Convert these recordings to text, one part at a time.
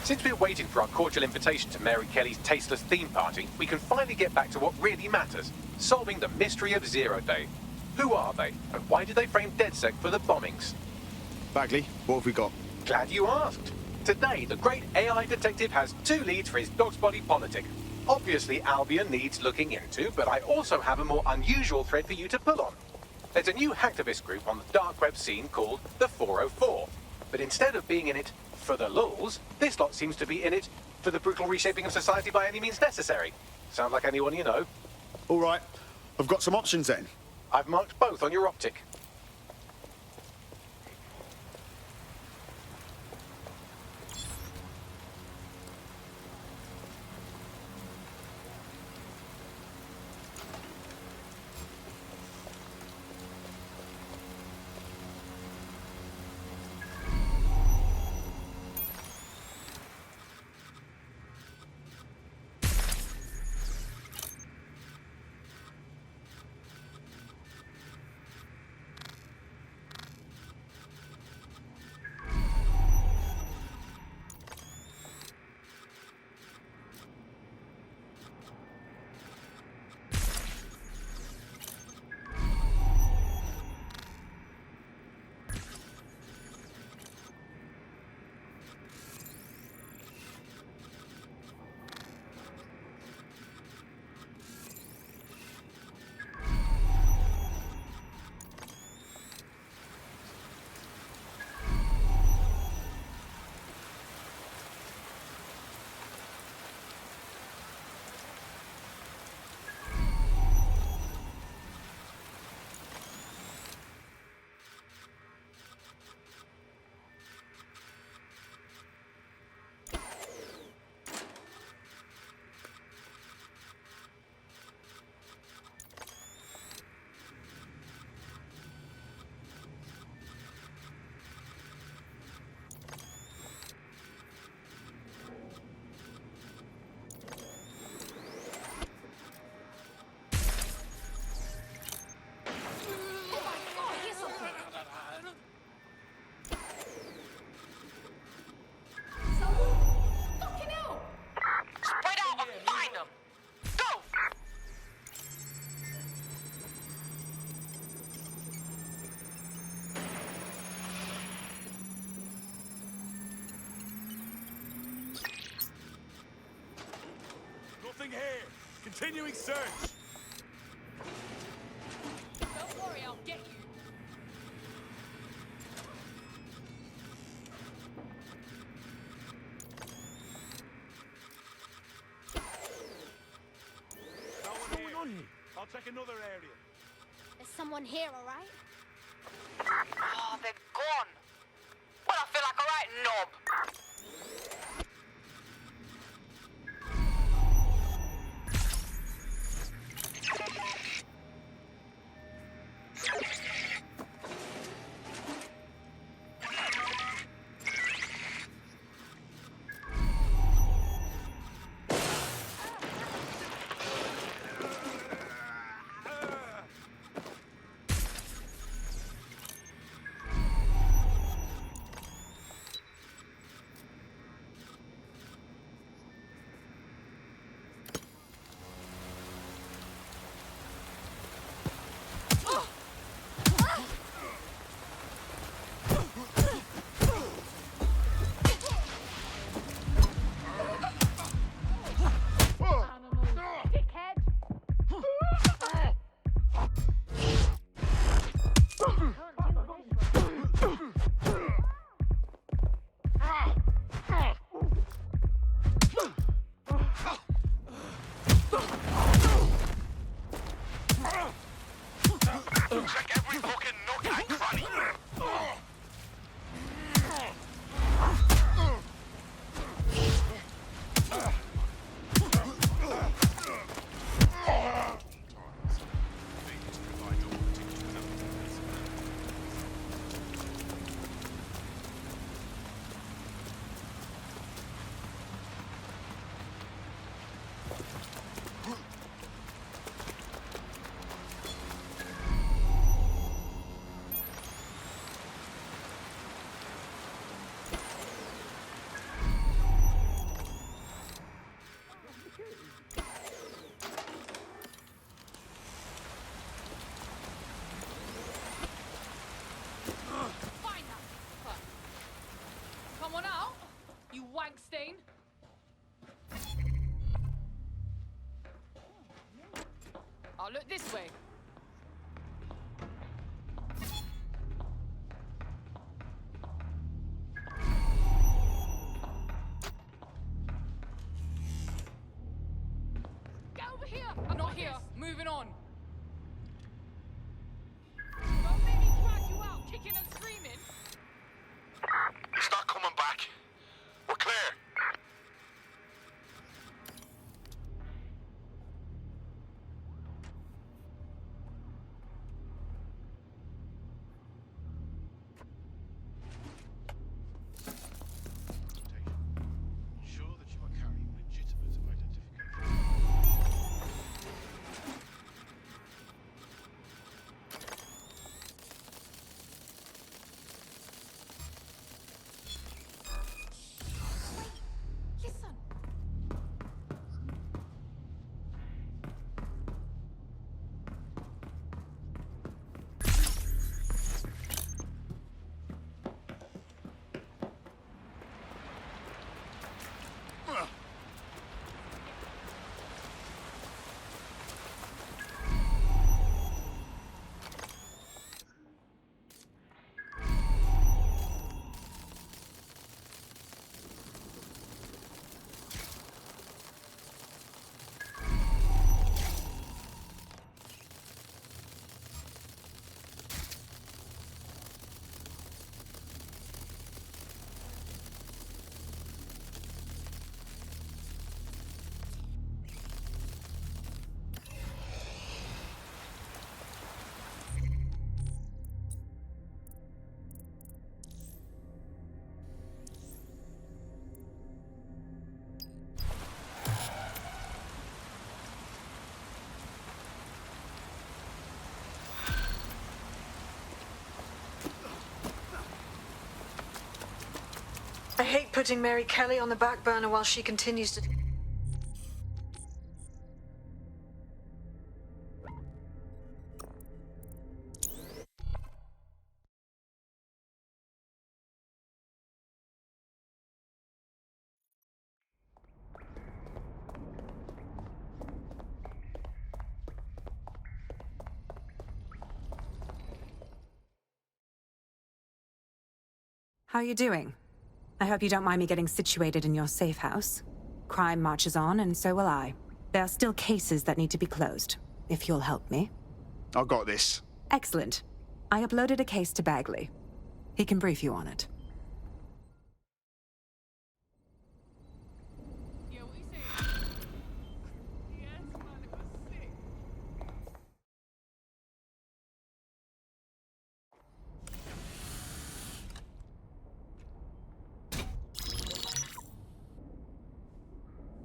Since we're waiting for our cordial invitation to Mary Kelly's tasteless theme party, we can finally get back to what really matters, solving the mystery of Zero Day. Who are they, and why did they frame DedSec for the bombings? Bagley, what have we got? Glad you asked. Today, the great AI detective has 2 leads for his dog's body politic. Obviously, Albion needs looking into, but I also have a more unusual thread for you to pull on. There's a new hacktivist group on the dark web scene called the 404. But instead of being in it for the lulz, this lot seems to be in it for the brutal reshaping of society by any means necessary. Sound like anyone you know? All right, I've got some options then. I've marked both on your optic. Nothing here. Continuing search. Don't worry, I'll get you. No one here. What's going on here? I'll check another area. There's someone here, all right? Oh, they're gone. Well, I feel like a right knob. Check every fucking nook and cranny. look this way. Get over here! I'm not here. Moving on. Don't make me drag you out, kicking and screaming. He's not coming back. We're clear. Ensure that you are carrying legitimate identification. Listen. I hate putting Mary Kelly on the back burner while she continues to... How you doing? I hope you don't mind me getting situated in your safe house. Crime marches on, and so will I. There are still cases that need to be closed, if you'll help me. I got this. Excellent. I uploaded a case to Bagley. He can brief you on it. Yeah, what you saying? Yes, man, it was sick.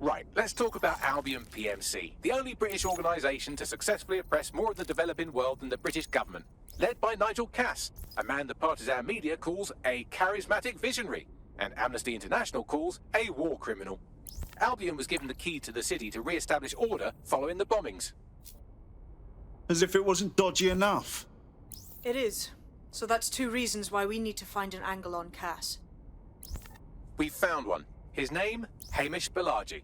Right, let's talk about Albion PMC, the only British organisation to successfully oppress more of the developing world than the British government. Led by Nigel Cass, a man the partisan media calls a charismatic visionary, and Amnesty International calls a war criminal. Albion was given the key to the city to re-establish order following the bombings. As if it wasn't dodgy enough. It is. So that's two reasons why we need to find an angle on Cass. We've found one. His name, Hamish Balaji.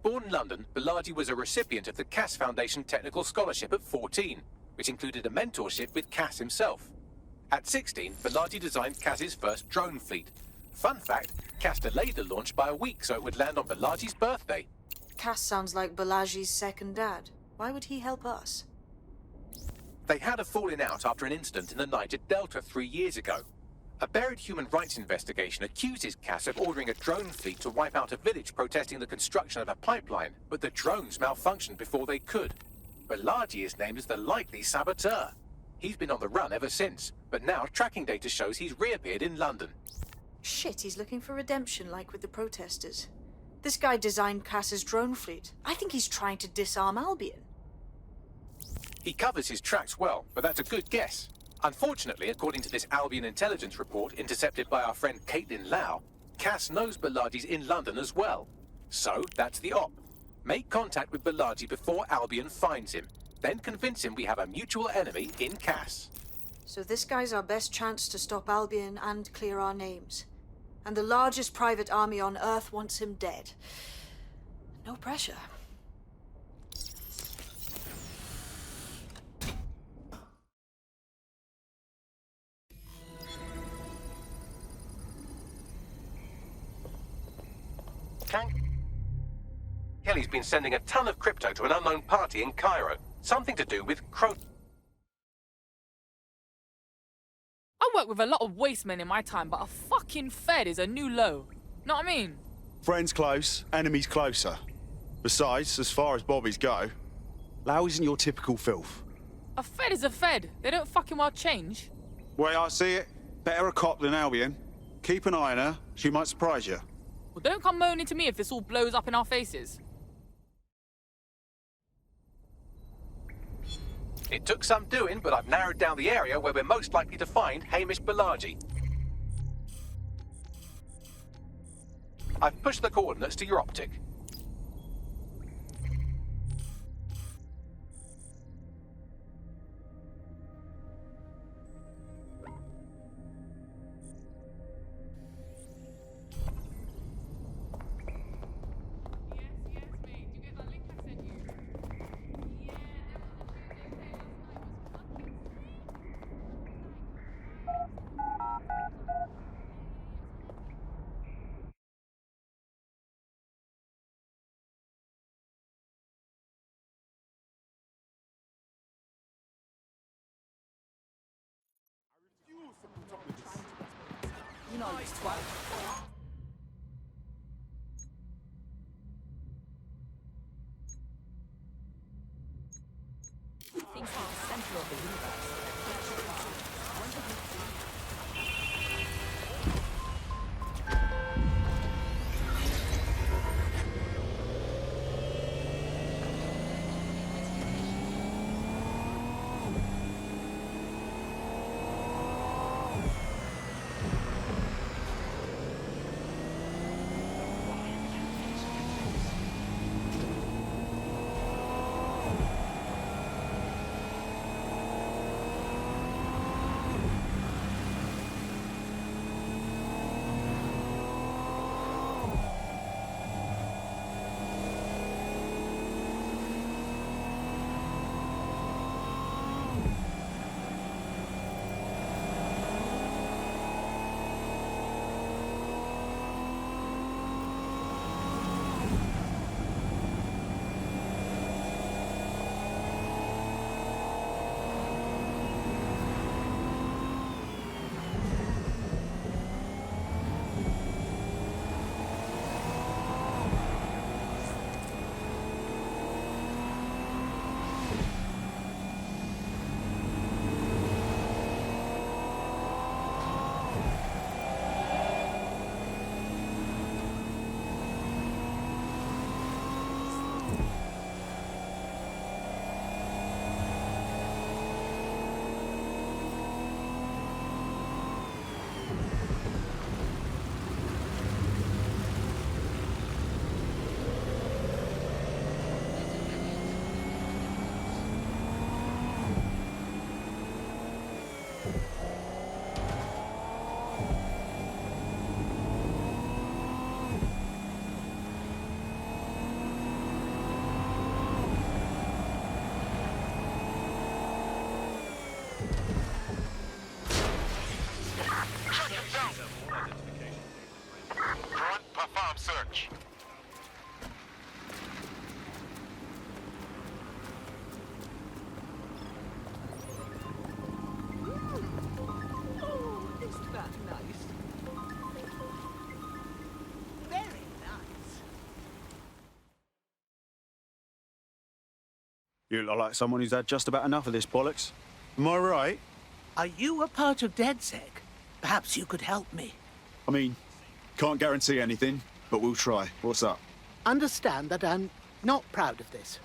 Born in London, Balaji was a recipient of the Cass Foundation Technical Scholarship at 14, which included a mentorship with Cass himself. At 16, Balaji designed Cass's first drone fleet. Fun fact, Cass delayed the launch by a week so it would land on Balaji's birthday. Cass sounds like Balaji's second dad. Why would he help us? They had a falling out after an incident in the Niger Delta 3 years ago. A buried human rights investigation accuses Cass of ordering a drone fleet to wipe out a village protesting the construction of a pipeline, but the drones malfunctioned before they could. Balaji is named as the likely saboteur. He's been on the run ever since, but now tracking data shows he's reappeared in London. Shit, he's looking for redemption like with the protesters. This guy designed Cass's drone fleet. I think he's trying to disarm Albion. He covers his tracks well, but that's a good guess. Unfortunately, according to this Albion intelligence report intercepted by our friend Caitlin Lau, Cass knows Balaji's in London as well. So, that's the op. Make contact with Balaji before Albion finds him. Then convince him we have a mutual enemy in Cass. So this guy's our best chance to stop Albion and clear our names. And the largest private army on Earth wants him dead. No pressure. tank? Kelly's been sending a ton of crypto to an unknown party in Cairo. Something to do with I worked with a lot of waste men in my time, but a fucking Fed is a new low. Know what I mean? Friends close, enemies closer. Besides, as far as bobbies go, Lau isn't your typical filth. A Fed is a Fed. They don't fucking well change. Way I see it, better a cop than Albion. Keep an eye on her, she might surprise you. Well, don't come moaning to me if this all blows up in our faces. It took some doing, but I've narrowed down the area where we're most likely to find Hamish Balaji. I've pushed the coordinates to your optic. Yes, mate. You get that link I sent you? Yeah, You know this twat. Thinks he's the center of the universe. search. Oh, isn't that nice? Very nice. You look like someone who's had just about enough of this bollocks. Am I right? Are you a part of DedSec? Perhaps you could help me. I mean, can't guarantee anything, but we'll try. What's up? Understand that I'm not proud of this,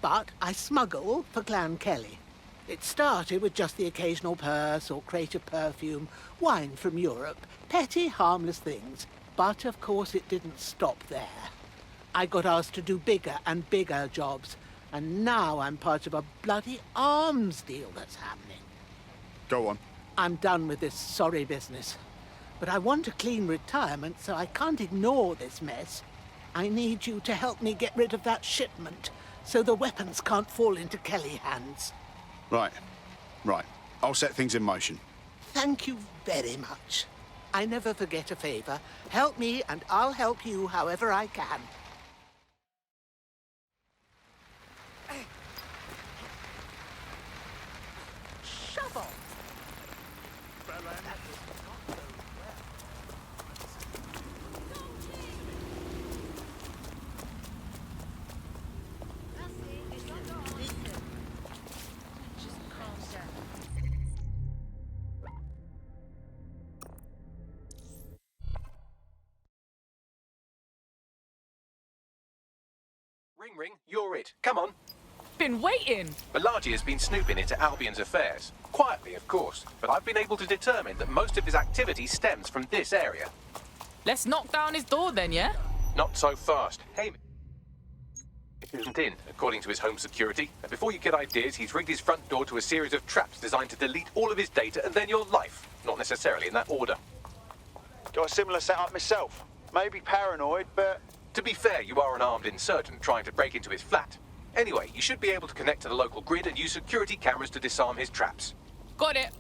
but I smuggle for Clan Kelly. It started with just the occasional purse or crate of perfume, wine from Europe, petty, harmless things. But of course it didn't stop there. I got asked to do bigger and bigger jobs, and now I'm part of a bloody arms deal that's happening. Go on. I'm done with this sorry business. But I want a clean retirement, so I can't ignore this mess. I need you to help me get rid of that shipment, so the weapons can't fall into Kelly hands. Right. I'll set things in motion. Thank you very much. I never forget a favor. Help me and I'll help you however I can. Shovel! Ring Ring, you're it. Come on. Been waiting. Balaji has been snooping into Albion's affairs. Quietly, of course, but I've been able to determine that most of his activity stems from this area. Let's knock down his door then, yeah? Not so fast. Hey, it isn't in, according to his home security. And before you get ideas, he's rigged his front door to a series of traps designed to delete all of his data and then your life. Not necessarily in that order. Got a similar setup myself. Maybe paranoid, but... To be fair, you are an armed insurgent trying to break into his flat. Anyway, you should be able to connect to the local grid and use security cameras to disarm his traps. Got it.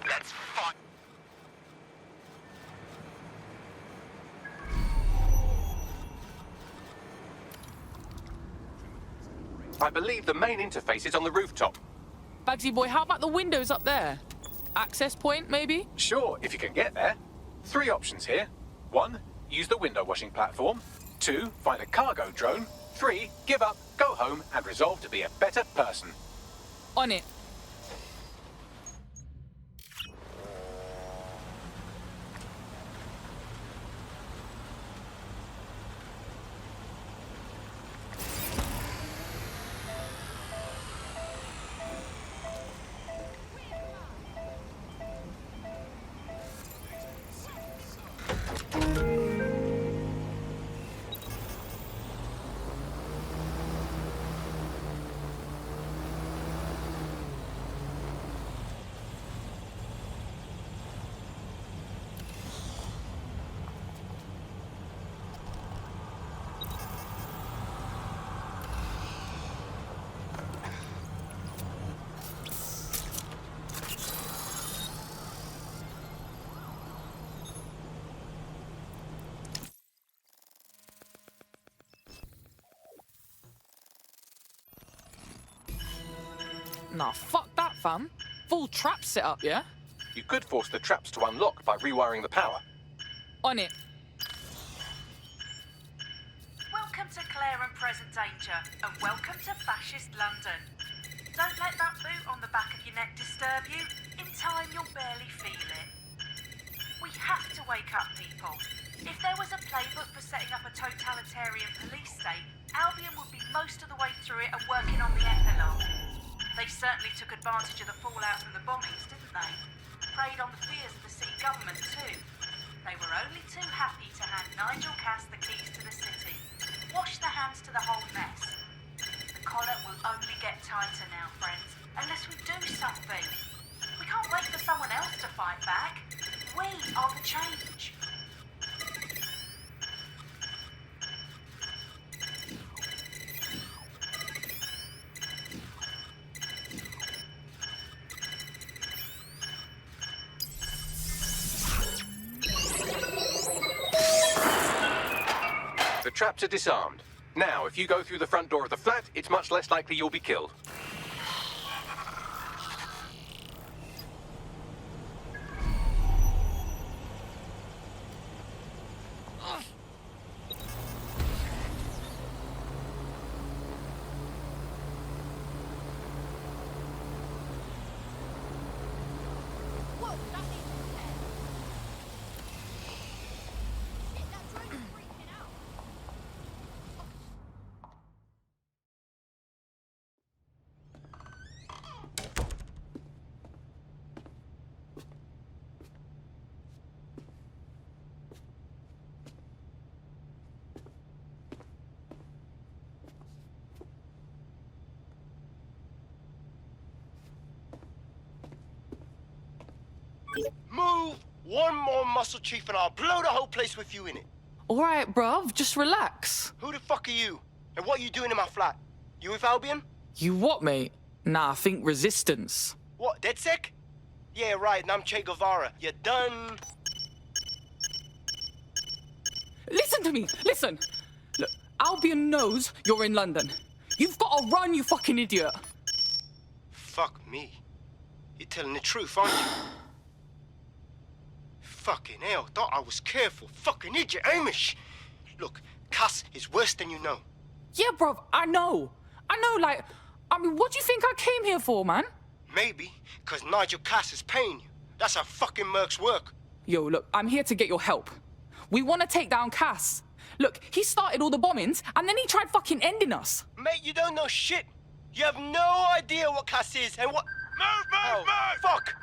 Let's fight. I believe the main interface is on the rooftop. Bagsy boy, how about the windows up there? Access point, maybe? Sure, if you can get there. 3 options here. 1, use the window washing platform. 2, find a cargo drone. 3, give up, go home, and resolve to be a better person. On it. Nah, fuck that, fam. Full trap set up, yeah? You could force the traps to unlock by rewiring the power. On it. Welcome to Claire and Present Danger, and welcome to Fascist London. Don't let that boot on the back of your neck disturb you. In time, you'll barely feel it. We have to wake up people. If there was a playbook for setting up a totalitarian police state, Albion would be most of the way through it and working on the epilogue. They certainly took advantage of the fallout from the bombings, didn't they? Preyed on the fears of the city government too. They were only too happy to hand Nigel Cass the keys to the city. Wash their hands to the whole mess. The collar will only get tighter now, friends, unless we do something. We can't wait for someone else to fight back. We are the change. The traps are disarmed. Now, if you go through the front door of the flat, it's much less likely you'll be killed. Whoa, that thing's dead. Shit, that drone's freaking out. Move One more muscle chief and I'll blow the whole place with you in it. All right, bruv, just relax. Who the fuck are you? And what are you doing in my flat? You with Albion? You what, mate? Nah, I think resistance. What, DedSec? Yeah, right, and I'm Che Guevara. You done? Listen to me, listen. Look, Albion knows you're in London. You've got to run, you fucking idiot. Fuck me. You're telling the truth, aren't you? Fucking hell, thought I was careful. Fucking idiot, Amish. Look, Cass is worse than you know. Yeah, bruv, I know. Like, I mean, what do you think I came here for, man? Maybe, because Nigel Cass is paying you. That's how fucking mercs work. Yo, look, I'm here to get your help. We want to take down Cass. Look, he started all the bombings, and then he tried fucking ending us. Mate, you don't know shit. You have no idea what Cass is and what... Move! Fuck!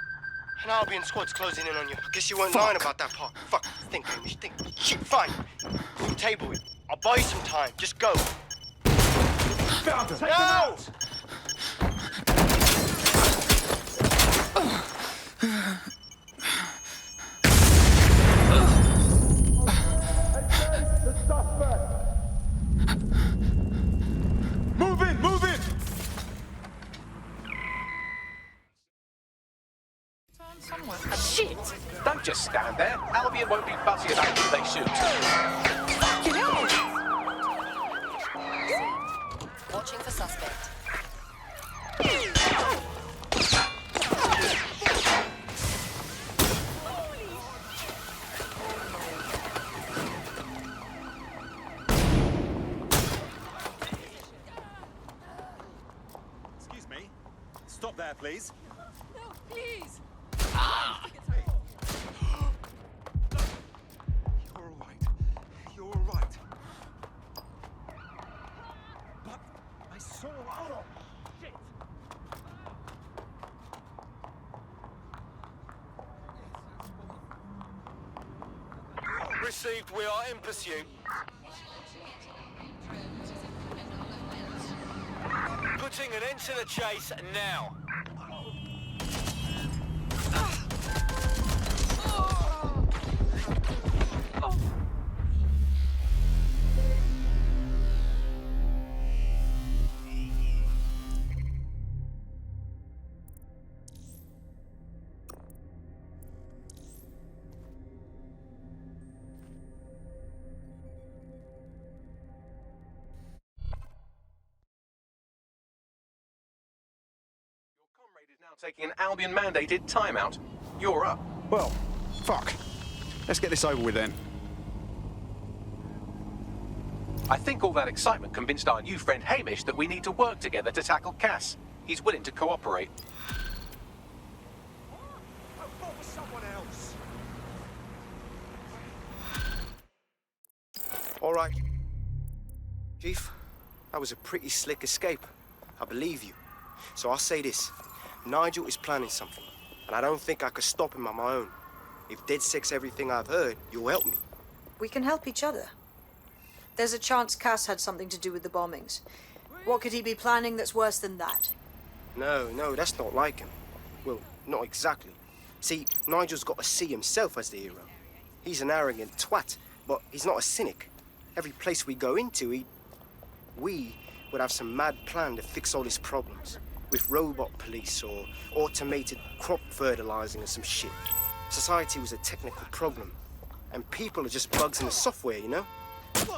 An Albion squad's closing in on you. I guess you weren't lying about that part. Fuck, think, Hamish, think. Shit, fine. We'll table it. I'll buy you some time. Just go. Found him! No! Move in! Shit! Don't just stand there. Albion won't be fussy about who they shoot. Fucking hell! Watching for suspect. Excuse me. Stop there, please. No, please! You're all right. But I saw... Oh, shit! Received, we are in pursuit. Putting an end to the chase now. Is now taking an Albion-mandated timeout. You're up. Well, fuck. Let's get this over with then. I think all that excitement convinced our new friend Hamish that we need to work together to tackle Cass. He's willing to cooperate. I thought was someone else. All right. Chief, that was a pretty slick escape. I believe you. So I'll say this. Nigel is planning something, and I don't think I could stop him on my own. If DedSec's everything I've heard, you'll help me. We can help each other. There's a chance Cass had something to do with the bombings. What could he be planning that's worse than that? No, that's not like him. Well, not exactly. See, Nigel's got to see himself as the hero. He's an arrogant twat, but he's not a cynic. Every place we go into, we would have some mad plan to fix all his problems. With robot police or automated crop fertilizing or some shit. Society was a technical problem. And people are just bugs in the software, you know?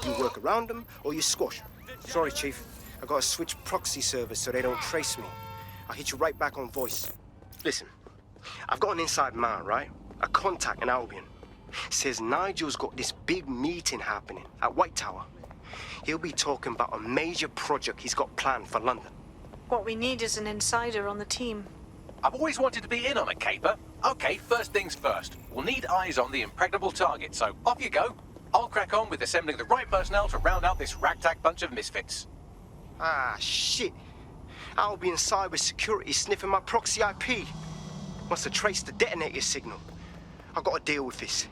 You work around them or you squash. Sorry, Chief. I gotta switch proxy servers so they don't trace me. I'll hit you right back on voice. Listen, I've got an inside man, right? A contact in Albion. Says Nigel's got this big meeting happening at White Tower. He'll be talking about a major project he's got planned for London. What we need is an insider on the team. I've always wanted to be in on a caper. Okay, first things first. We'll need eyes on the impregnable target, so off you go. I'll crack on with assembling the right personnel to round out this ragtag bunch of misfits. Ah, shit. Albion cybersecurity sniffing my proxy IP. Must have traced the detonator signal. I've got to deal with this.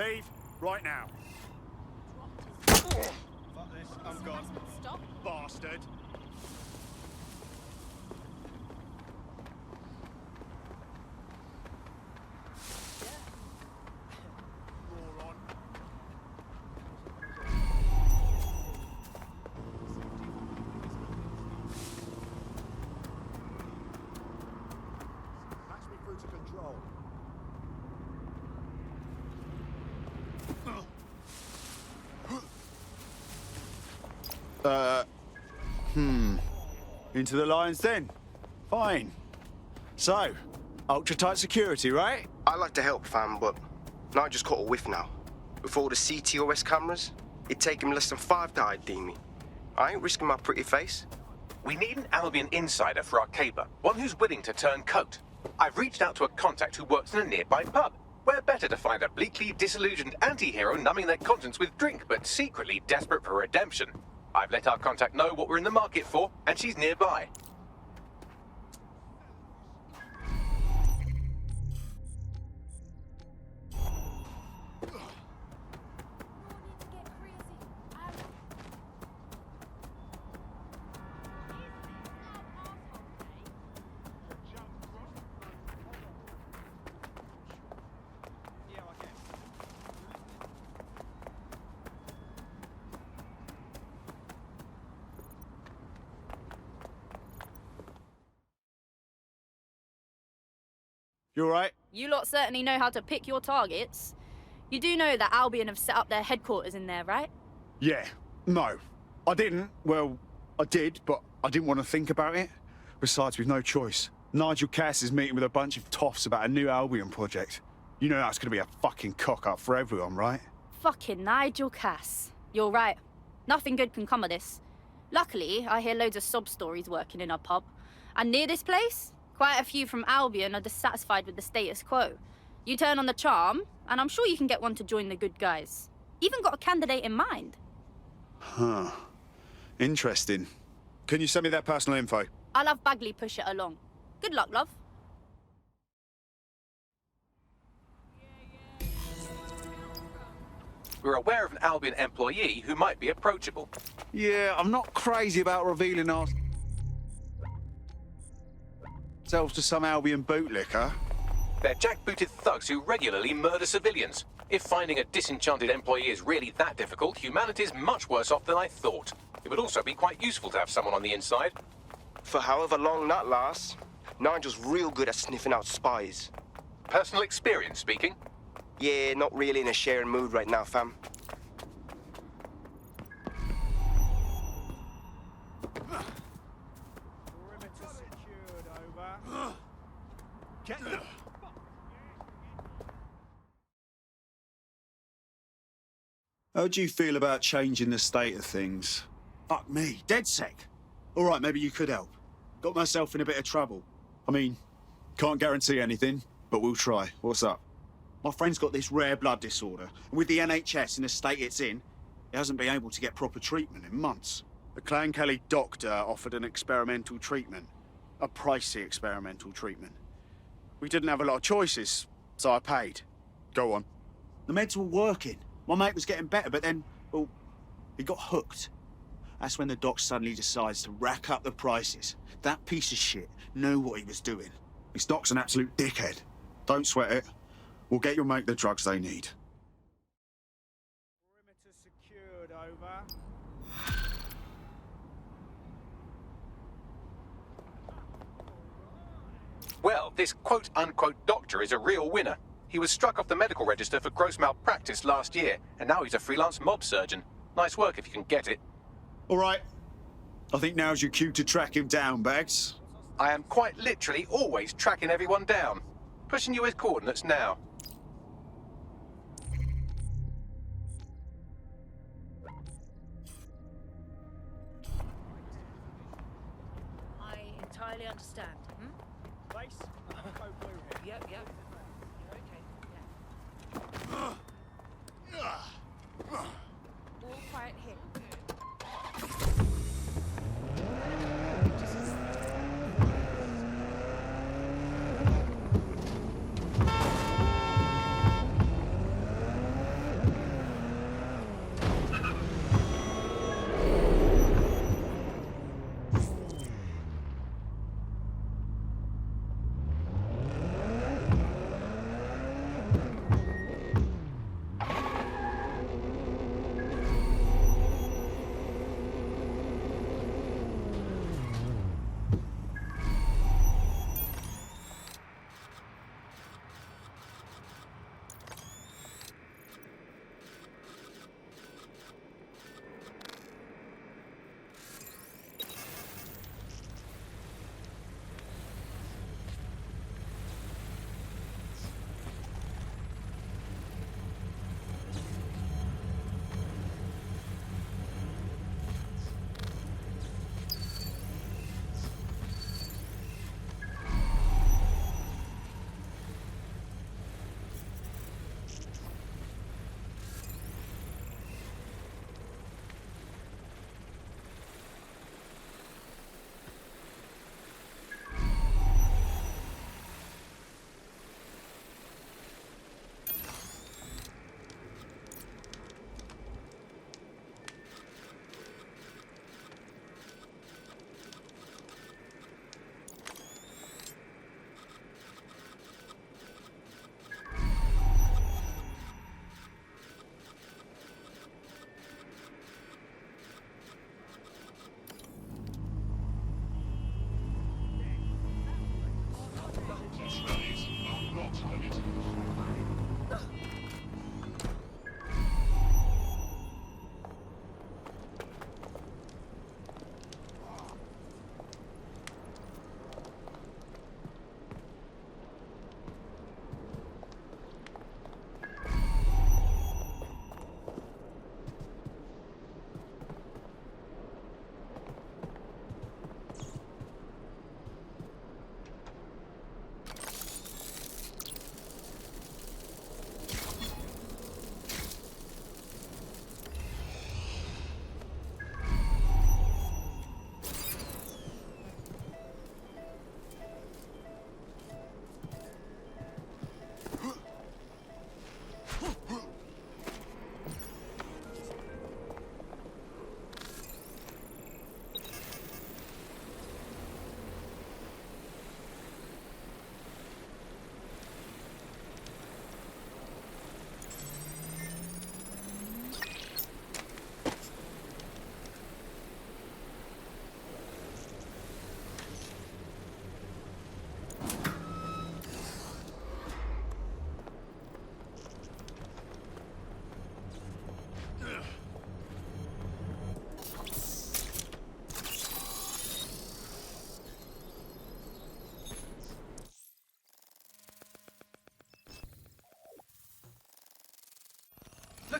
Leave right now. Fuck this, I'm gone. Stop. Bastard. Moron. Patch me through to control. Into the lion's den. Fine. So, ultra-tight security, right? I like to help, fam, but now I just caught a whiff now. With all the CTOS cameras, it'd take him less than 5 to ID me. I ain't risking my pretty face. We need an Albion insider for our caper, one who's willing to turn coat. I've reached out to a contact who works in a nearby pub. Where better to find a bleakly disillusioned anti-hero numbing their conscience with drink, but secretly desperate for redemption. I've let our contact know what we're in the market for, and she's nearby. You alright? You lot certainly know how to pick your targets. You do know that Albion have set up their headquarters in there, right? Yeah. No. I didn't. Well, I did, but I didn't want to think about it. Besides, we've no choice. Nigel Cass is meeting with a bunch of toffs about a new Albion project. You know that's going to be a fucking cock-up for everyone, right? Fucking Nigel Cass. You're right. Nothing good can come of this. Luckily, I hear loads of sob stories working in our pub. And near this place, quite a few from Albion are dissatisfied with the status quo. You turn on the charm, and I'm sure you can get one to join the good guys. Even got a candidate in mind. Huh. Interesting. Can you send me their personal info? I'll have Bagley push it along. Good luck, love. We're aware of an Albion employee who might be approachable. Yeah, I'm not crazy about revealing ourselves to some Albion bootlicker. They're jackbooted thugs who regularly murder civilians. If finding a disenchanted employee is really that difficult, humanity's much worse off than I thought. It would also be quite useful to have someone on the inside. For however long that lasts, Nigel's real good at sniffing out spies. Personal experience speaking? Yeah, not really in a sharing mood right now, fam. How do you feel about changing the state of things? Fuck me, dead sick. All right, maybe you could help. Got myself in a bit of trouble. I mean, can't guarantee anything, but we'll try. What's up? My friend's got this rare blood disorder, and with the NHS in the state it's in, he hasn't been able to get proper treatment in months. The Clan Kelly doctor offered an experimental treatment. A pricey experimental treatment. We didn't have a lot of choices, so I paid. Go on. The meds were working. My mate was getting better, but then, well, he got hooked. That's when the doc suddenly decides to rack up the prices. That piece of shit knew what he was doing. This doc's an absolute dickhead. Don't sweat it. We'll get your mate the drugs they need. Perimeter secured, over. Well, this quote-unquote doctor is a real winner. He was struck off the medical register for gross malpractice last year, and now he's a freelance mob surgeon. Nice work if you can get it. All right. I think now's your cue to track him down, Bags. I am quite literally always tracking everyone down. Pushing you his coordinates now. I entirely understand. Base, code blue here. Yep. All quiet here.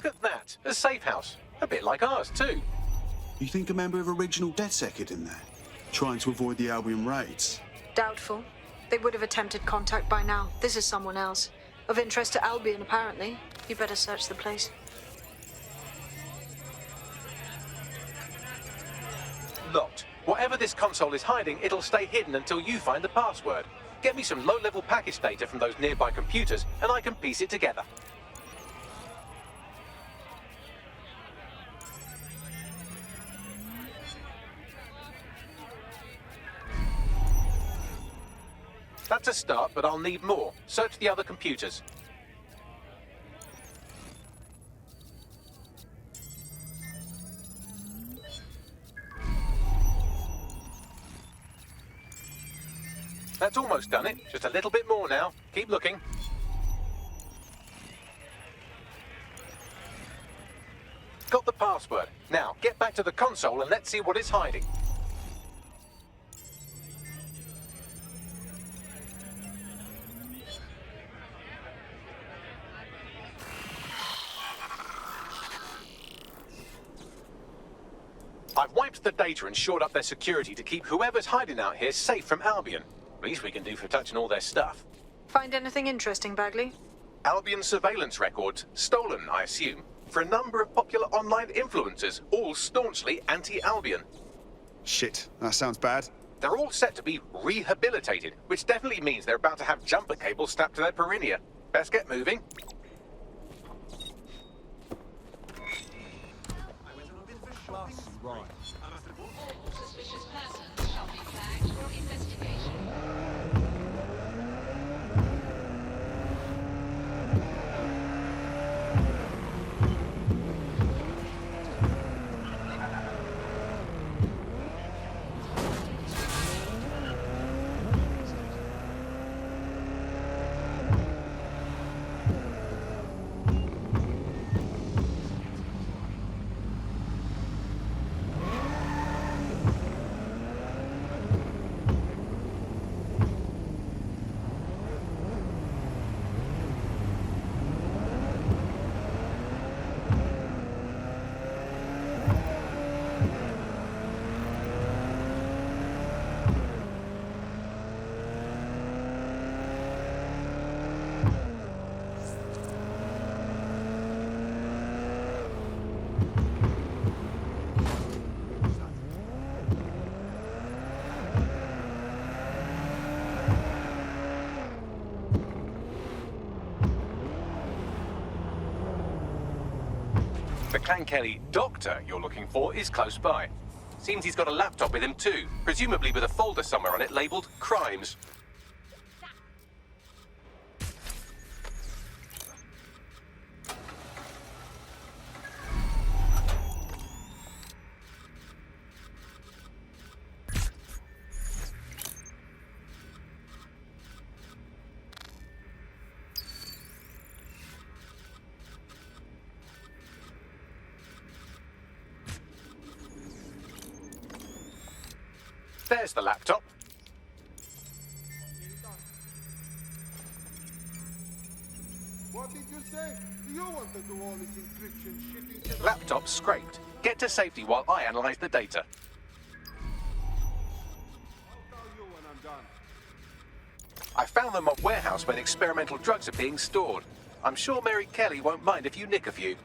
Look at that, a safe house. A bit like ours, too. You think a member of original DedSec hid in there? Trying to avoid the Albion raids? Doubtful. They would have attempted contact by now. This is someone else. Of interest to Albion, apparently. You better search the place. Locked. Whatever this console is hiding, it'll stay hidden until you find the password. Get me some low-level package data from those nearby computers, and I can piece it together. That's a start, but I'll need more. Search the other computers. That's almost done it. Just a little bit more now. Keep looking. Got the password. Now, get back to the console and let's see what it's hiding. I've wiped the data and shored up their security to keep whoever's hiding out here safe from Albion. Least we can do for touching all their stuff. Find anything interesting, Bagley? Albion surveillance records, stolen, I assume, for a number of popular online influencers, all staunchly anti-Albion. Shit, that sounds bad. They're all set to be rehabilitated, which definitely means they're about to have jumper cables strapped to their perineum. Best get moving. Right. Suspicious persons shall be flagged for investigation. The Clan Kelly doctor you're looking for is close by. Seems he's got a laptop with him too, presumably with a folder somewhere on it labelled Crimes. There's the laptop. What did you say? Do you want to do all this encryption shit instead of... Laptop scraped. Get to safety while I analyze the data. I'll tell you when I'm done. I found them at warehouse where the experimental drugs are being stored. I'm sure Mary Kelly won't mind if you nick a few.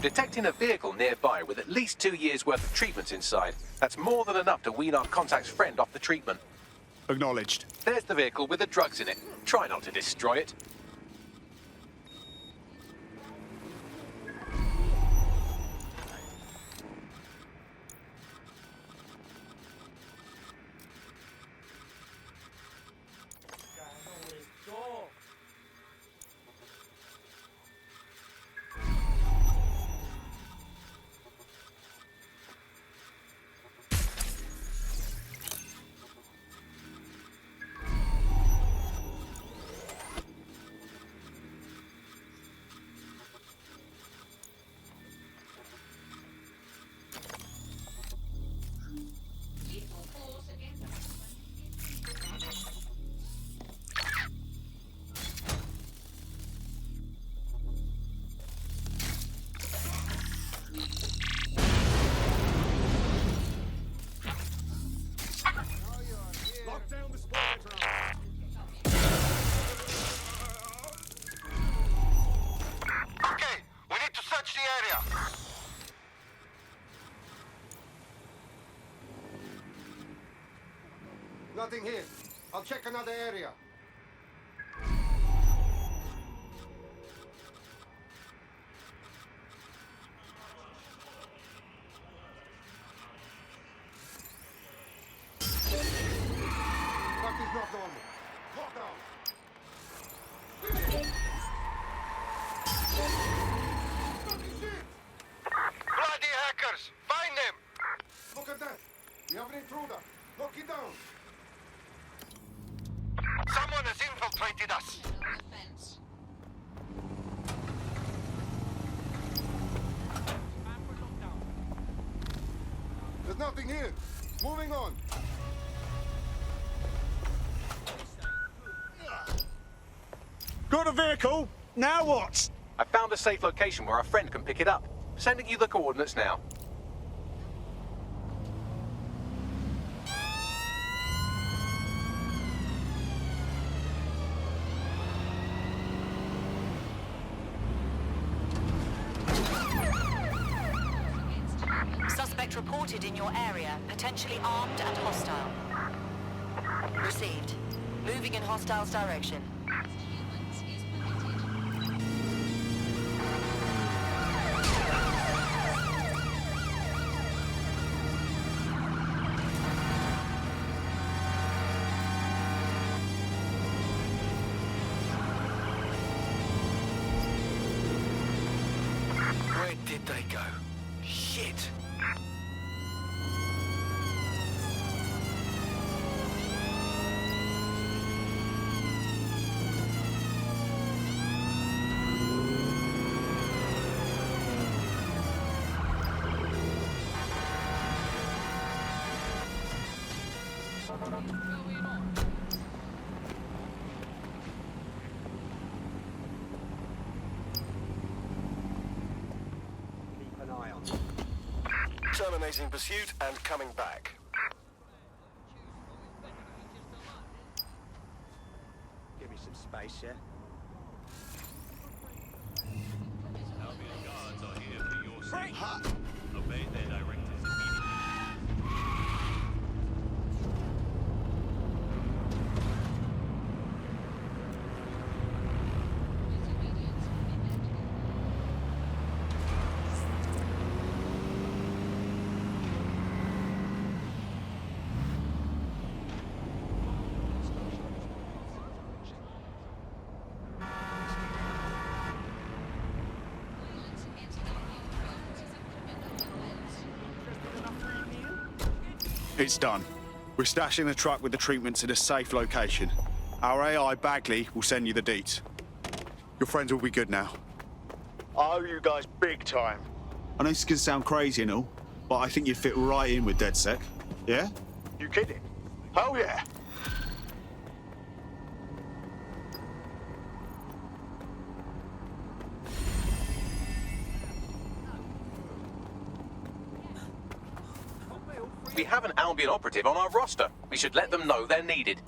detecting a vehicle nearby with at least 2 years' worth of treatments inside. That's more than enough to wean our contact's friend off the treatment. Acknowledged. There's the vehicle with the drugs in it. Try not to destroy it. Nothing here. I'll check another area. That is not normal. Lock down. Bloody hackers! Find them! Look at that. We have an intruder. Lock it down. Someone has infiltrated us! There's nothing here. Moving on. Got a vehicle? Now what? I found a safe location where our friend can pick it up. Sending you the coordinates now. Suspect reported in your area, potentially armed and hostile. Received. Moving in hostile's direction. Where did they go? Shit! Keep an eye on. Terminating pursuit and coming back. Give me some space, yeah? Albion guards are here for your safety. Obey their directives immediately. It's done. We're stashing the truck with the treatments in a safe location. Our AI Bagley will send you the deets. Your friends will be good now. I owe you guys big time. I know this can sound crazy and all, but I think you fit right in with DedSec. Yeah? You kidding? Hell yeah! We have an Albion operative on our roster. We should let them know they're needed.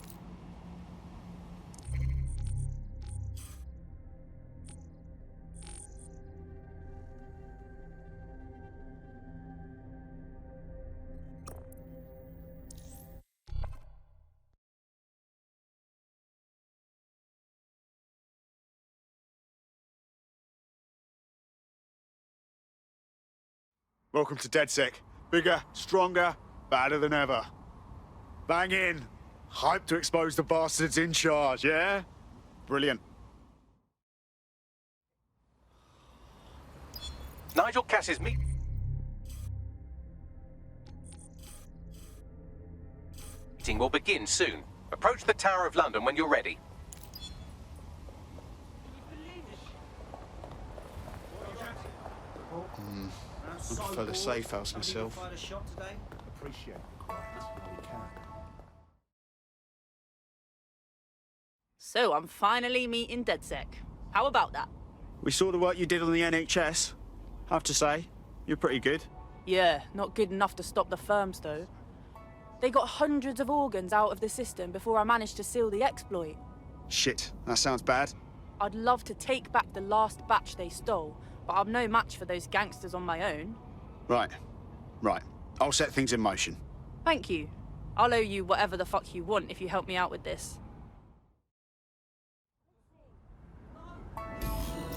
Welcome to DedSec. Bigger, stronger, badder than ever. Bang in. Hype to expose the bastards in charge, yeah? Brilliant. Nigel Cass's meeting will begin soon. Approach the Tower of London when you're ready. I prefer the safe house myself. So I'm finally meeting DedSec. How about that? We saw the work you did on the NHS. I have to say, you're pretty good. Yeah, not good enough to stop the firms though. They got hundreds of organs out of the system before I managed to seal the exploit. Shit, that sounds bad. I'd love to take back the last batch they stole, but I'm no match for those gangsters on my own. Right. I'll set things in motion. Thank you. I'll owe you whatever the fuck you want if you help me out with this.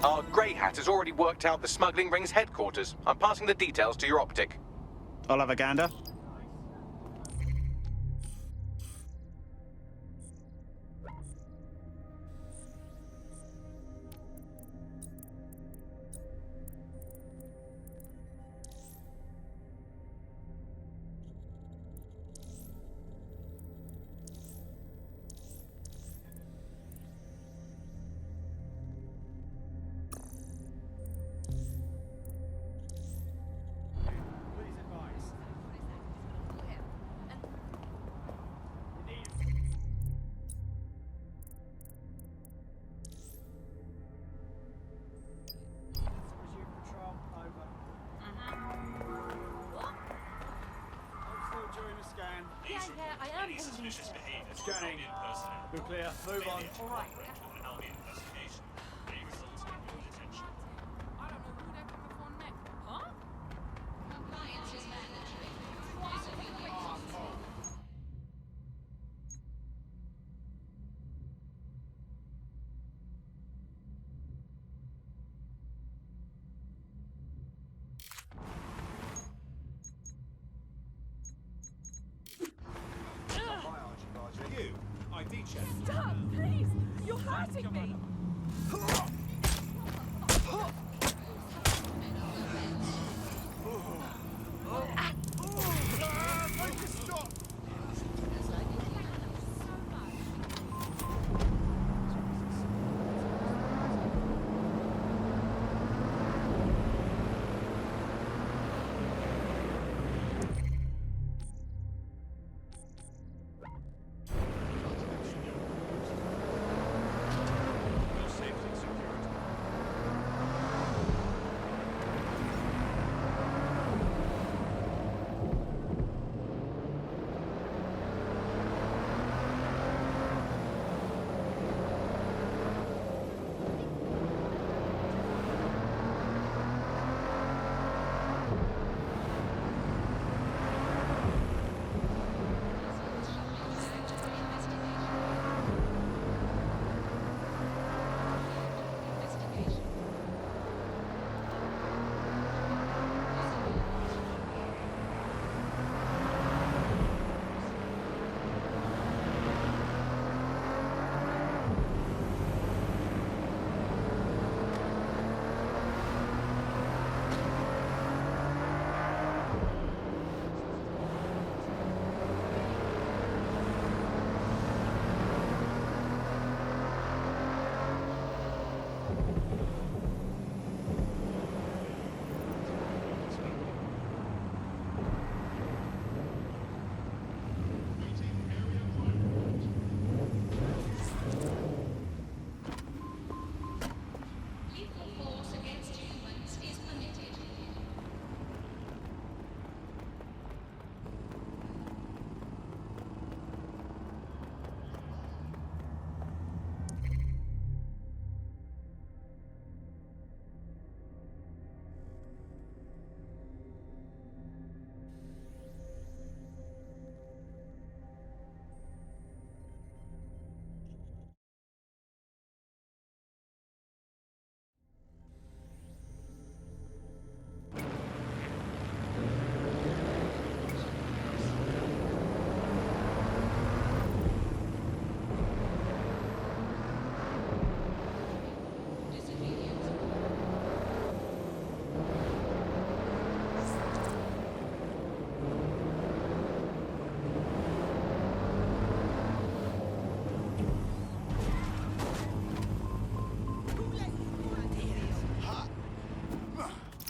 Our Grey Hat has already worked out the smuggling ring's headquarters. I'm passing the details to your optic. I'll have a gander. Suspicious behavior. Scanning. We're clear. Move on. All right. An Albion investigation may result in your detention. I don't know who they're coming for next. Huh? Compliance is mandatory. Twice a week. Stop, please! You're hurting me! Your safety and security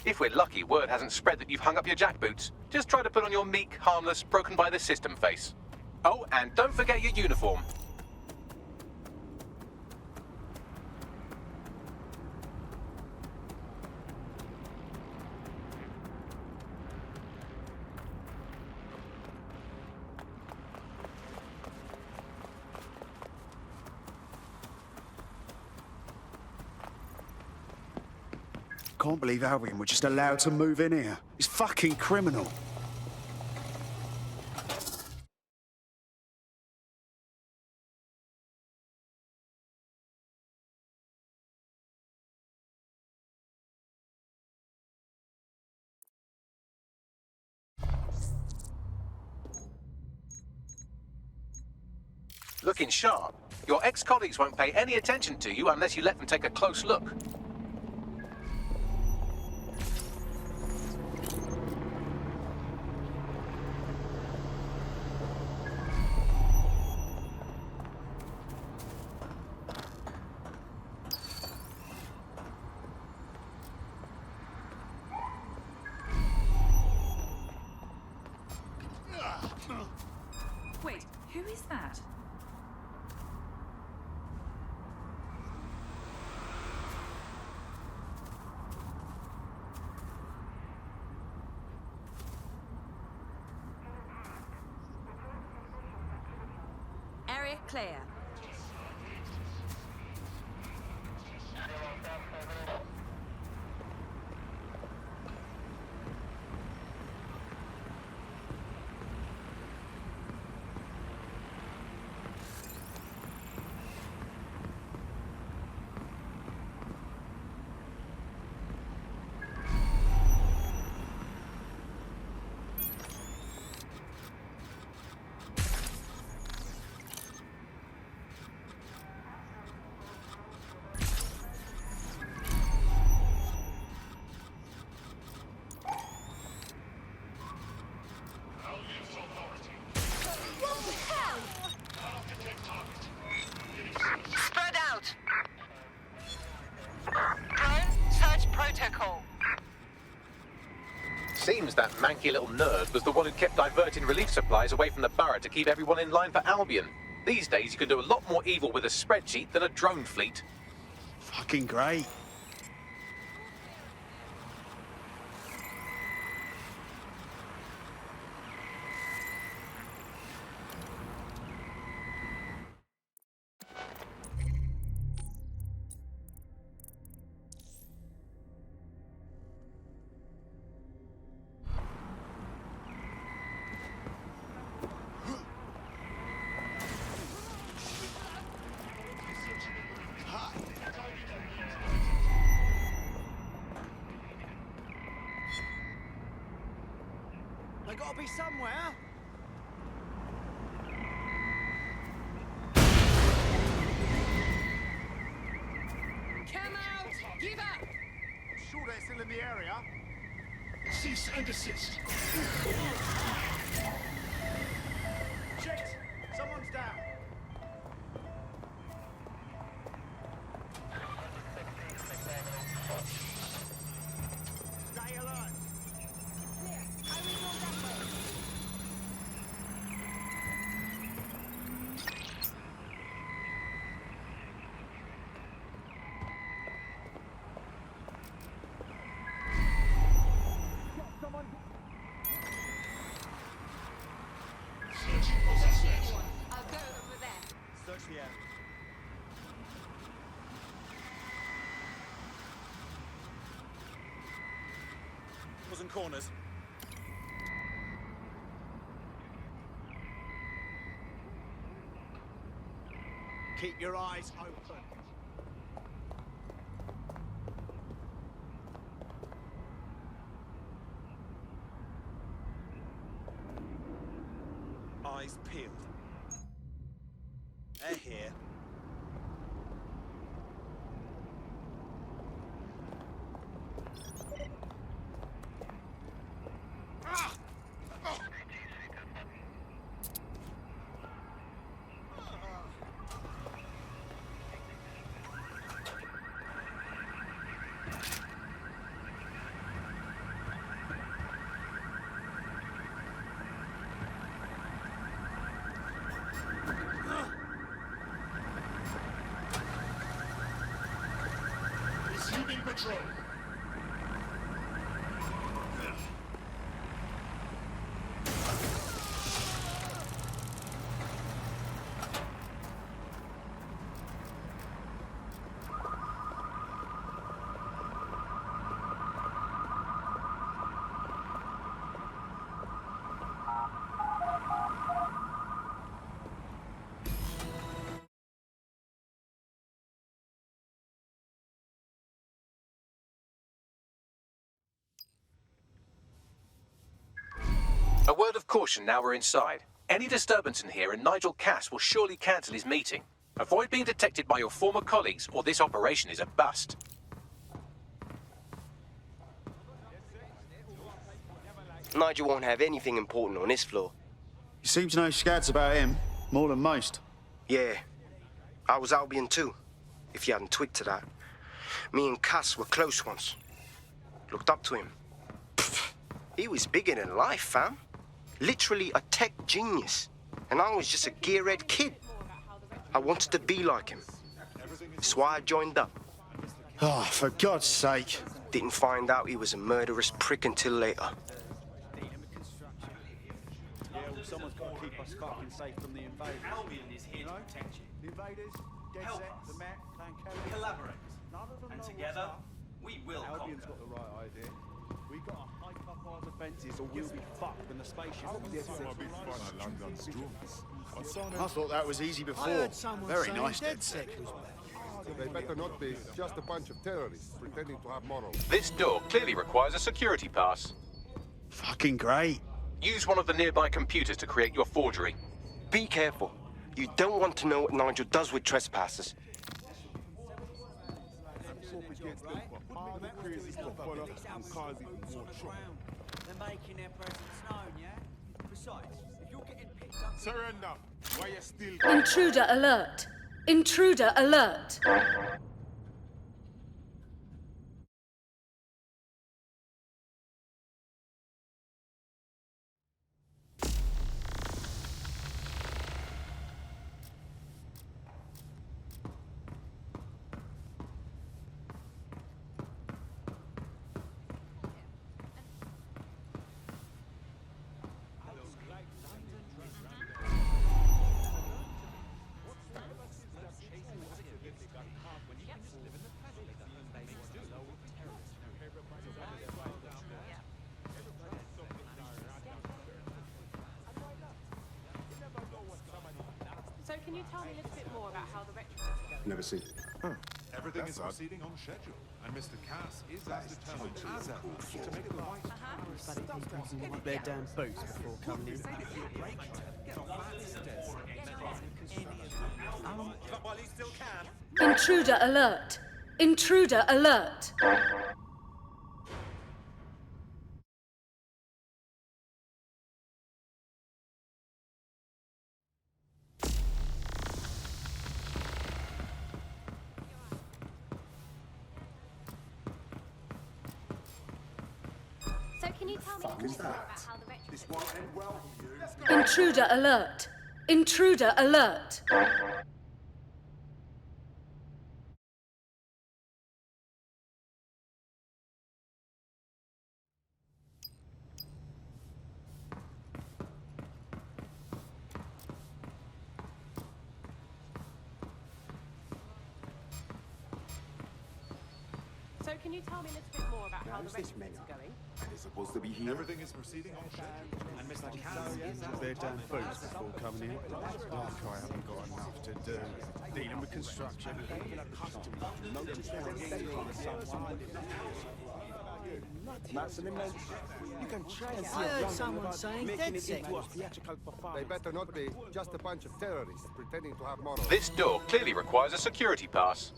If we're lucky, word hasn't spread that you've hung up your jackboots. Just try to put on your meek, harmless, broken by the system face. Oh, and don't forget your uniform. Can't believe Albion were just allowed to move in here. It's fucking criminal. Looking sharp. Your ex-colleagues won't pay any attention to you unless you let them take a close look. Wait, who is that? Area clear. Spread out. Drone, search protocol. Seems that manky little nerd was the one who kept diverting relief supplies away from the borough to keep everyone in line for Albion. These days, you can do a lot more evil with a spreadsheet than a drone fleet. Fucking great. They gotta be somewhere. Come out! Give up! Sure they're still in the area? Cease and desist. Shit! Someone's down. Stay alert. I'll go over there. Search the area. Wasn't corners. Keep your eyes open. Eyes peeled. They're here. A word of caution now we're inside. Any disturbance in here and Nigel Cass will surely cancel his meeting. Avoid being detected by your former colleagues or this operation is a bust. Nigel won't have anything important on this floor. You seem to know scads about him, more than most. Yeah, I was Albion too, if you hadn't twigged to that. Me and Cass were close once. Looked up to him. Pfft, he was bigger than life, fam. Literally a tech genius. And I was just a gearhead kid. I wanted to be like him. That's why I joined up. Oh, for God's sake. Didn't find out he was a murderous prick until later. Yeah, well, someone's got to keep us fucking safe from the invaders. Albion is here to protect you. The invaders, Help DedSec, us. the Met, Clan Kelly. Collaborate. None of them And know together, what's up. we will Albion's conquer. got the right idea. We got to hike up our defences or we'll be fucked when the spaceship... I thought that was easy before. I heard someone Very saying nice, DedSec DedSec. was back. They better not be. Just a bunch of terrorists pretending to have morals. This door clearly requires a security pass. Fucking great. Use one of the nearby computers to create your forgery. Be careful. You don't want to know what Nigel does with trespassers. They're making their presence known, yeah? Besides, if you're getting picked up... Surrender. Why you still... Intruder alert! Intruder alert! So can you tell me a little bit more about how the retrofits go? Never seen. Everything is proceeding on schedule, and Mr. Cass is as determined as ever to make it the right Their damn boots before coming in. While he still can. Intruder alert! Intruder alert! So can you tell me a little bit more about how the retrofits This won't end well for you. Intruder alert! Intruder alert! So can you tell me a little bit more about how the retrofits are going? They're supposed to be here. Everything is proceeding on schedule, and Mr. Cass is as Their damn determined boots as before coming in. Like I haven't got enough to do. Dealing with construction. You can try and see I heard a someone saying DedSec. They better not be. Just a bunch of terrorists pretending to have morals. This door clearly requires a security pass.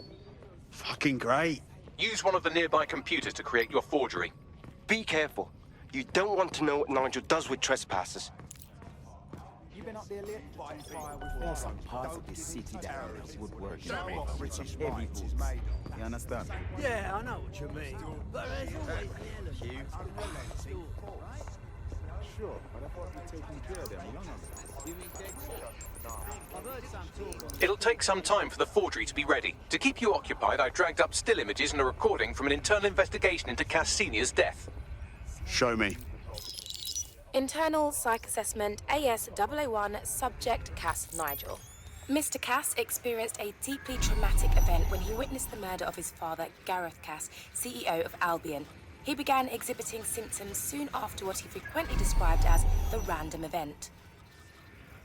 Fucking great. Use one of the nearby computers to create your forgery. Be careful. You don't want to know what Nigel does with trespassers. You been up there lit? There's some parts of the city that are woodworking British heavy rights is boots. made of. You understand? Yeah, I know what you mean. But there's always the element. Sure, but I thought you'd taken care of them long ago. It'll take some time for the forgery to be ready. To keep you occupied, I dragged up still images and a recording from an internal investigation into Cass Sr.'s death. Show me. Internal Psych Assessment AS-001 Subject Cass Nigel. Mr. Cass experienced a deeply traumatic event when he witnessed the murder of his father, Gareth Cass, CEO of Albion. He began exhibiting symptoms soon after what he frequently described as the random event.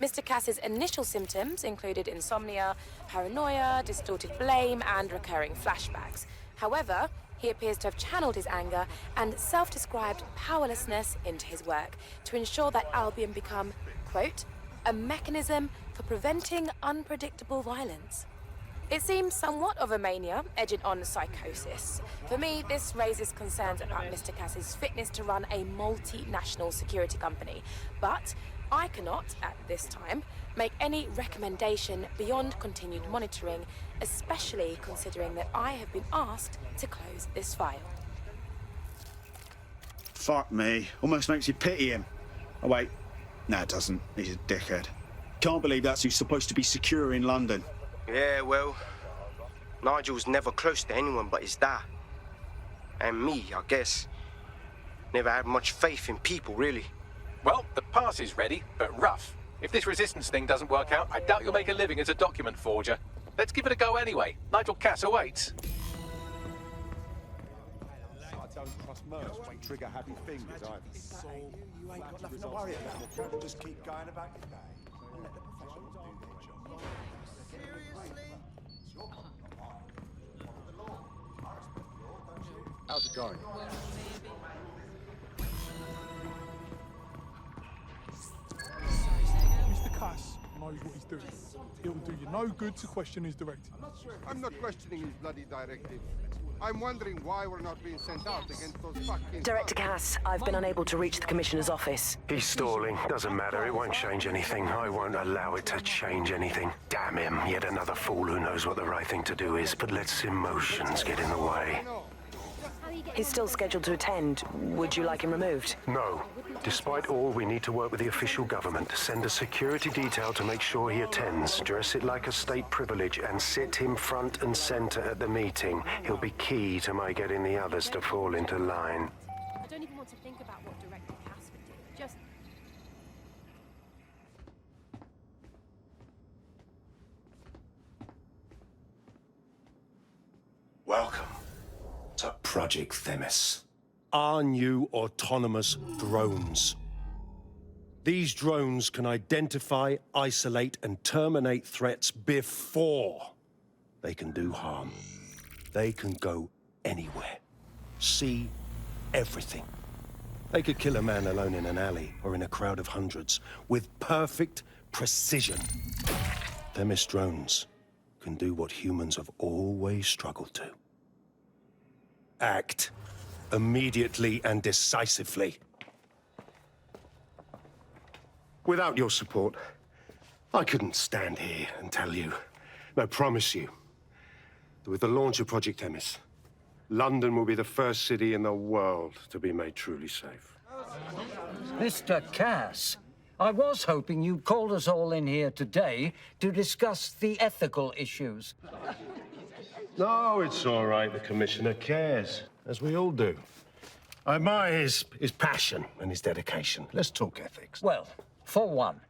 Mr. Cass's initial symptoms included insomnia, paranoia, distorted blame, and recurring flashbacks. However, he appears to have channeled his anger and self-described powerlessness into his work to ensure that Albion become, quote, a mechanism for preventing unpredictable violence. It seems somewhat of a mania, edging on psychosis. For me, this raises concerns about Mr. Cass's fitness to run a multinational security company, but I cannot, at this time, make any recommendation beyond continued monitoring, especially considering that I have been asked to close this file. Fuck me. Almost makes you pity him. Oh, wait. No, it doesn't. He's a dickhead. Can't believe that's who's supposed to be secure in London. Yeah, well, Nigel's never close to anyone but his dad. And me, I guess. Never had much faith in people, really. Well, the pass is ready, but rough. If this resistance thing doesn't work out, I doubt you'll make a living as a document forger. Let's give it a go anyway. Nigel Cass awaits. I don't trust Merce when trigger happy fingers either. So you ain't got nothing to worry about. Just keep going about your day and let the professionals do their job. Seriously? How's it going? Mr. Cass knows what he's doing. It'll do you no good to question his directive. I'm not questioning his bloody directive. I'm wondering why we're not being sent out against those fucking... Director Cass, I've been unable to reach the Commissioner's office. He's stalling. Doesn't matter. It won't change anything. I won't allow it to change anything. Damn him. Yet another fool who knows what the right thing to do is, but lets emotions get in the way. He's still scheduled to attend. Would you like him removed? No. Despite all, we need to work with the official government. Send a security detail to make sure he attends. Dress it like a state privilege and sit him front and center at the meeting. He'll be key to my getting the others to fall into line. I don't even want to think about what Director Cass would do. Just... Welcome to Project Themis. Our new autonomous drones. These drones can identify, isolate, and terminate threats before they can do harm. They can go anywhere, see everything. They could kill a man alone in an alley or in a crowd of hundreds with perfect precision. Themis drones can do what humans have always struggled to. Act immediately and decisively. Without your support, I couldn't stand here and tell you, I promise you, that with the launch of Project Themis, London will be the first city in the world to be made truly safe. Mr. Cass, I was hoping you'd called us all in here today to discuss the ethical issues. No, it's all right. The Commissioner cares, as we all do. I admire his passion and his dedication. Let's talk ethics. Well, for one,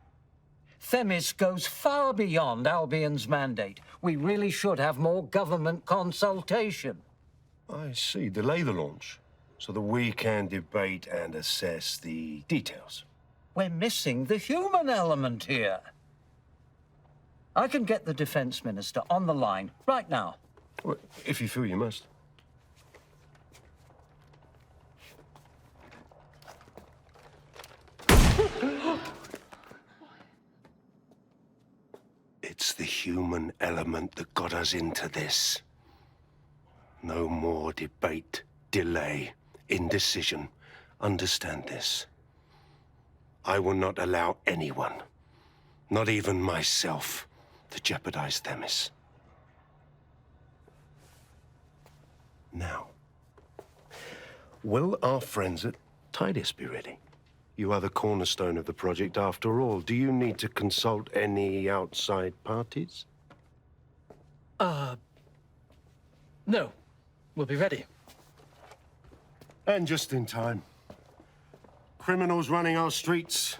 Themis goes far beyond Albion's mandate. We really should have more government consultation. I see. Delay the launch so that we can debate and assess the details. We're missing the human element here. I can get the Defense Minister on the line right now. Well, if you feel you must. It's the human element that got us into this. No more debate, delay, indecision. Understand this. I will not allow anyone, not even myself, to jeopardize Themis. Now, will our friends at Titus be ready? You are the cornerstone of the project after all. Do you need to consult any outside parties? No. We'll be ready. And just in time. Criminals running our streets.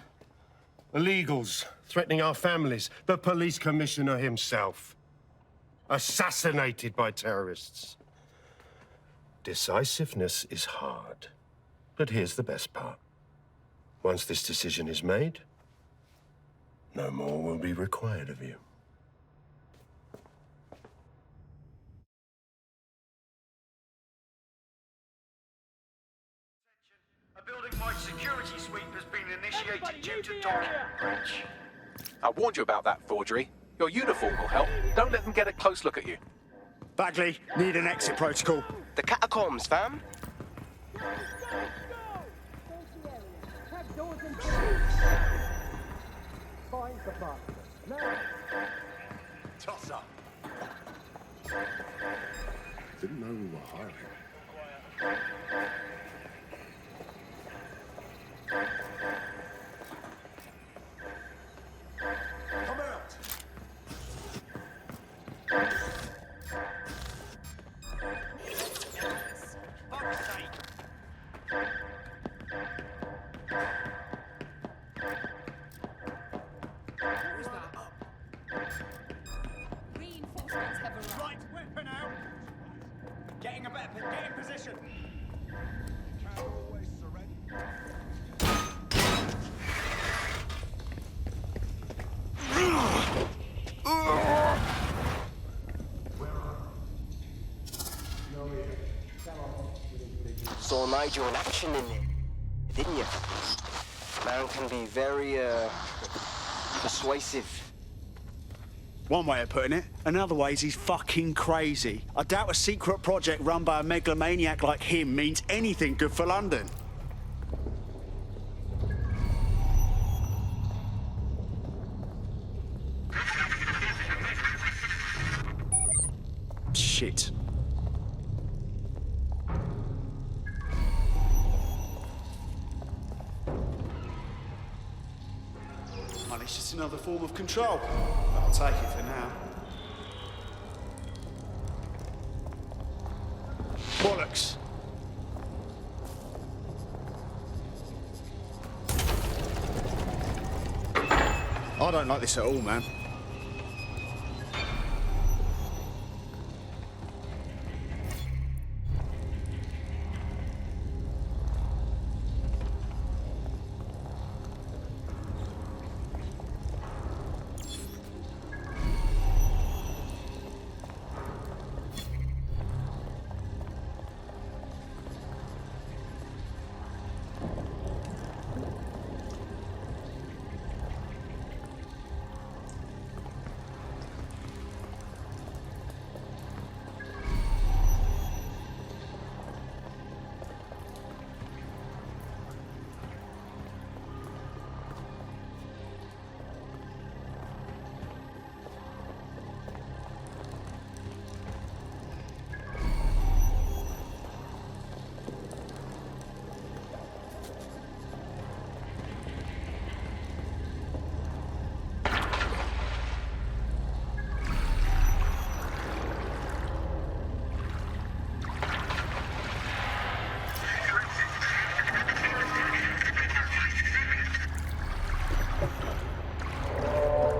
Illegals threatening our families. The police commissioner himself. Assassinated by terrorists. Decisiveness is hard. But here's the best part. Once this decision is made, no more will be required of you. A building-wide security sweep has been initiated due to document breach. I warned you about that forgery. Your uniform will help. Don't let them get a close look at you. Bagley, need an exit protocol. The catacombs, fam. Toss up. Didn't know we were hiring. Come out. Fuck's sake. Where's that up? Reinforcements have arrived. Right, weapon out. Get in position. Can't always surrender. Saw Nigel in action in there, didn't you? Man can be very, persuasive. One way of putting it. Another way is he's fucking crazy. I doubt a secret project run by a megalomaniac like him means anything good for London. Shit. Money's just another form of control. I'll take it for now. Bollocks. I don't like this at all, man.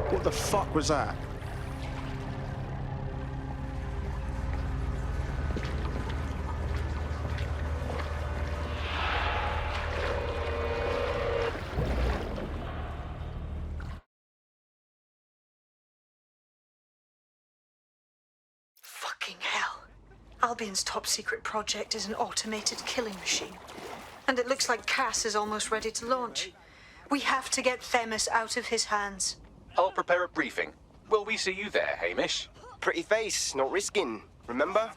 What the fuck was that? Fucking hell. Albion's top secret project is an automated killing machine. And it looks like Cass is almost ready to launch. We have to get Themis out of his hands. I'll prepare a briefing. Will we see you there, Hamish? Pretty face, not risking, remember?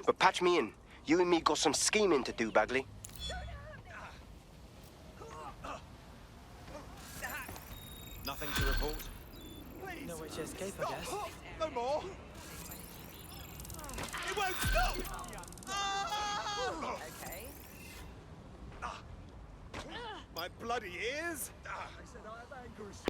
But patch me in. You and me got some scheming to do, Bagley. Nothing to report. No way to escape, I guess. No more. It won't stop. Okay. my bloody ears! Ah. I said I have anger